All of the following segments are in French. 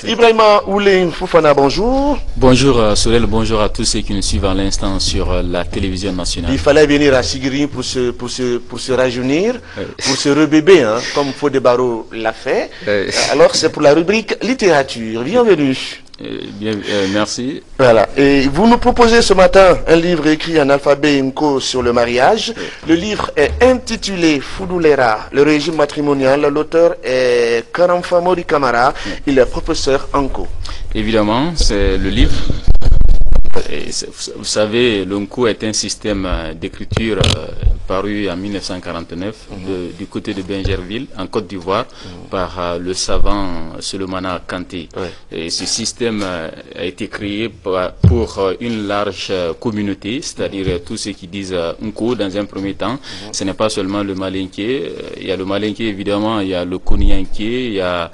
Ibrahima Oulé Foufana, bonjour. Bonjour Sorel, bonjour à tous ceux qui nous suivent à l'instant sur la télévision nationale. Il fallait venir à Sigiri pour se rajeunir, pour se rebébé, hein, comme Fodé Barreau l'a fait. Alors c'est pour la rubrique littérature. Bienvenue. Merci. Voilà. Et vous nous proposez ce matin un livre écrit en alphabet inco sur le mariage. Le livre est intitulé Foudoulera, le régime matrimonial. L'auteur est Karamfa Mori Kamara. Il est professeur inco. Évidemment, c'est le livre. Et vous savez, l'Onco est un système d'écriture paru en 1949 du côté de Bingerville, en Côte d'Ivoire, par le savant Solomana Kanté. Et ce système a été créé pour une large communauté, c'est-à-dire tous ceux qui disent Nko dans un premier temps. Ce n'est pas seulement le Malinké. Il y a le Malinké, évidemment, il y a le Konianké, il y a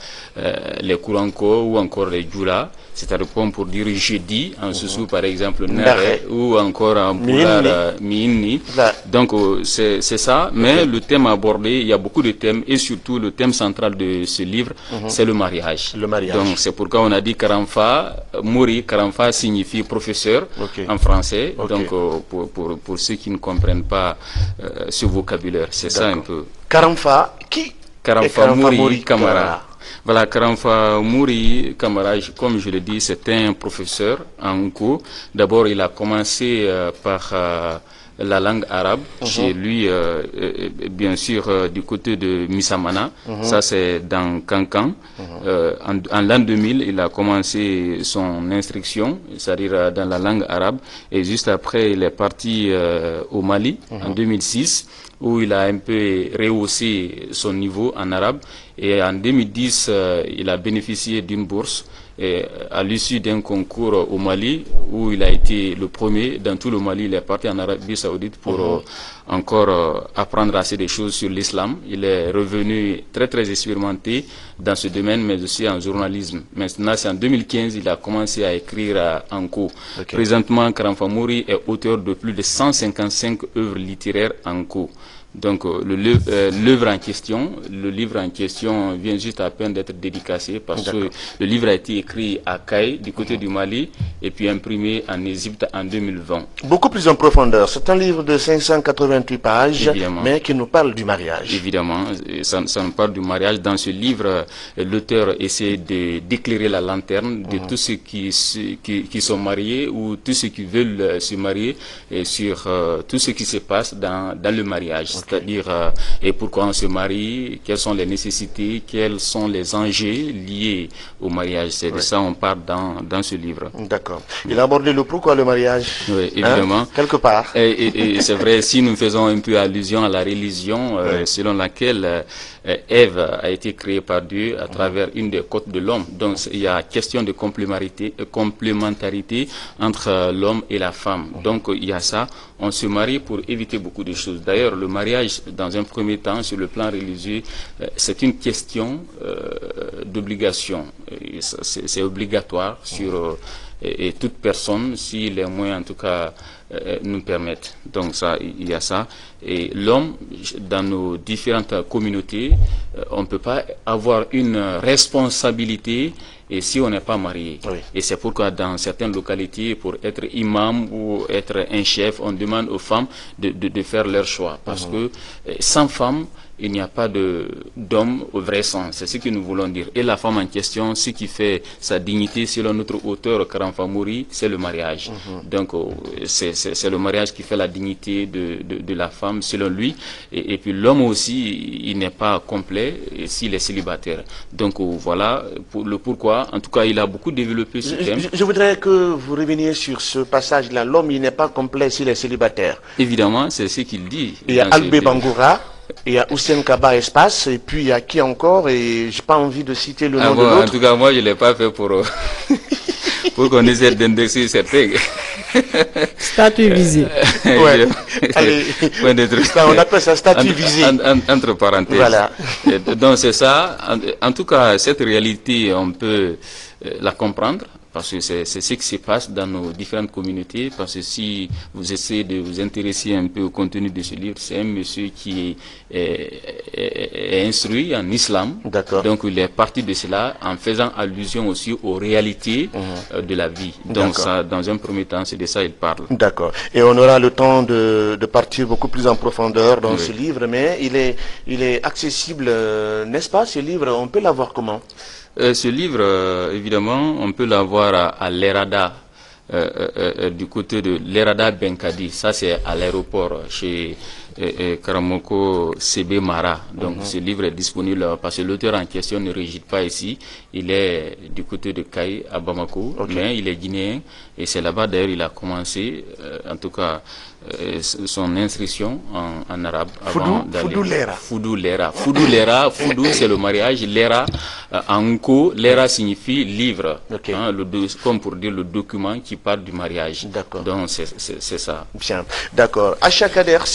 les Kouranko ou encore les Djoula. C'est-à-dire pour dire jeudi, en Soussou par exemple, Nare, ou encore en Poulard, Miini. Donc c'est ça, mais le thème abordé, il y a beaucoup de thèmes, et surtout le thème central de ce livre, c'est le mariage. Donc c'est pourquoi on a dit Karamfa, Mouri, Karamfa signifie professeur en français, donc pour ceux qui ne comprennent pas ce vocabulaire, c'est ça un peu. Karamfa, qui Karamfa Mouri Kamara. Voilà, Karamfa Mouri Kamara, comme je l'ai dit, c'est un professeur en cours. D'abord, il a commencé par la langue arabe, chez lui, bien sûr, du côté de Missamana, ça c'est dans Kankan. En l'an 2000, il a commencé son instruction, c'est-à-dire dans la langue arabe, et juste après, il est parti au Mali, en 2006, où il a un peu rehaussé son niveau en arabe. Et en 2010, il a bénéficié d'une bourse à l'issue d'un concours au Mali, où il a été le premier dans tout le Mali. Il est parti en Arabie Saoudite pour encore apprendre assez de choses sur l'islam. Il est revenu très expérimenté dans ce domaine, mais aussi en journalisme. Maintenant, c'est en 2015 il a commencé à écrire en cours. Présentement, Karamfa Mouri est auteur de plus de 155 œuvres littéraires en cours. Donc le livre en question vient juste à peine d'être dédicacé parce que le livre a été écrit à Caille, du côté du Mali, et puis imprimé en Égypte en 2020. Beaucoup plus en profondeur. C'est un livre de 588 pages, mais qui nous parle du mariage. Évidemment, ça nous parle du mariage. Dans ce livre, l'auteur essaie d'éclairer la lanterne de tous ceux qui sont mariés ou tous ceux qui veulent se marier, et sur tout ce qui se passe dans le mariage. C'est-à-dire, et pourquoi on se marie, quelles sont les nécessités, quels sont les enjeux liés au mariage. C'est de ça on parle dans ce livre. D'accord. Il a abordé le pourquoi le mariage. Oui, évidemment. Quelque part. Et c'est vrai, si nous faisons un peu allusion à la religion, selon laquelle Ève a été créée par Dieu à travers une des côtes de l'homme. Donc il y a question de complémentarité entre l'homme et la femme. Donc il y a ça. On se marie pour éviter beaucoup de choses. D'ailleurs, le mariage, dans un premier temps, sur le plan religieux, c'est une question d'obligation. C'est obligatoire sur et toute personne, si les moyens en tout cas nous permettent. Donc ça, il y a ça. Et l'homme, dans nos différentes communautés, on ne peut pas avoir une responsabilité et si on n'est pas marié. Et c'est pourquoi dans certaines localités, pour être imam ou être un chef, on demande aux femmes de faire leur choix. Parce que sans femme, il n'y a pas d'homme au vrai sens. C'est ce que nous voulons dire. Et la femme en question, ce qui fait sa dignité, selon notre auteur Karamfa Mouri, c'est le mariage. Donc c'est le mariage qui fait la dignité de la femme, selon lui. Et puis l'homme aussi, il n'est pas complet s'il est célibataire. Donc voilà le pourquoi. En tout cas, il a beaucoup développé ce thème. Je voudrais que vous reveniez sur ce passage-là. L'homme, il n'est pas complet s'il est célibataire. Évidemment, c'est ce qu'il dit. Il y a Albé Bangoura. Il y a Hussein Kaba Espace, et puis il y a qui encore, et j'ai pas envie de citer le nom de l'autre. En tout cas, moi, je ne l'ai pas fait pour qu'on essaie d'indexer certains. Statut visé. Allez, on appelle ça statut visé. Entre parenthèses. Voilà. Donc c'est ça. En tout cas, cette réalité, on peut la comprendre parce que c'est ce qui se passe dans nos différentes communautés, parce que si vous essayez de vous intéresser un peu au contenu de ce livre, c'est un monsieur qui est instruit en islam, donc il est parti de cela en faisant allusion aussi aux réalités de la vie. Donc ça, dans un premier temps, c'est de ça il parle. D'accord. Et on aura le temps de partir beaucoup plus en profondeur dans ce livre, mais il est accessible, n'est-ce pas, ce livre? On peut l'avoir comment? Ce livre, évidemment, on peut l'avoir à l'Erada, du côté de l'Erada Benkadi. Ça, c'est à l'aéroport chez Karamoko Sebe Mara. Donc, ce livre est disponible parce que l'auteur en question ne réside pas ici. Il est du côté de Kaï, à Bamako, mais il est guinéen. Et c'est là-bas, d'ailleurs, il a commencé, en tout cas, son instruction en arabe. Foudou Lera. Foudou Lera. Foudou Lera. Foudou, c'est le mariage. Lera, en Nko, Lera signifie livre. Hein, comme pour dire le document qui parle du mariage. Donc, c'est ça. Bien. D'accord. À chaque adhère,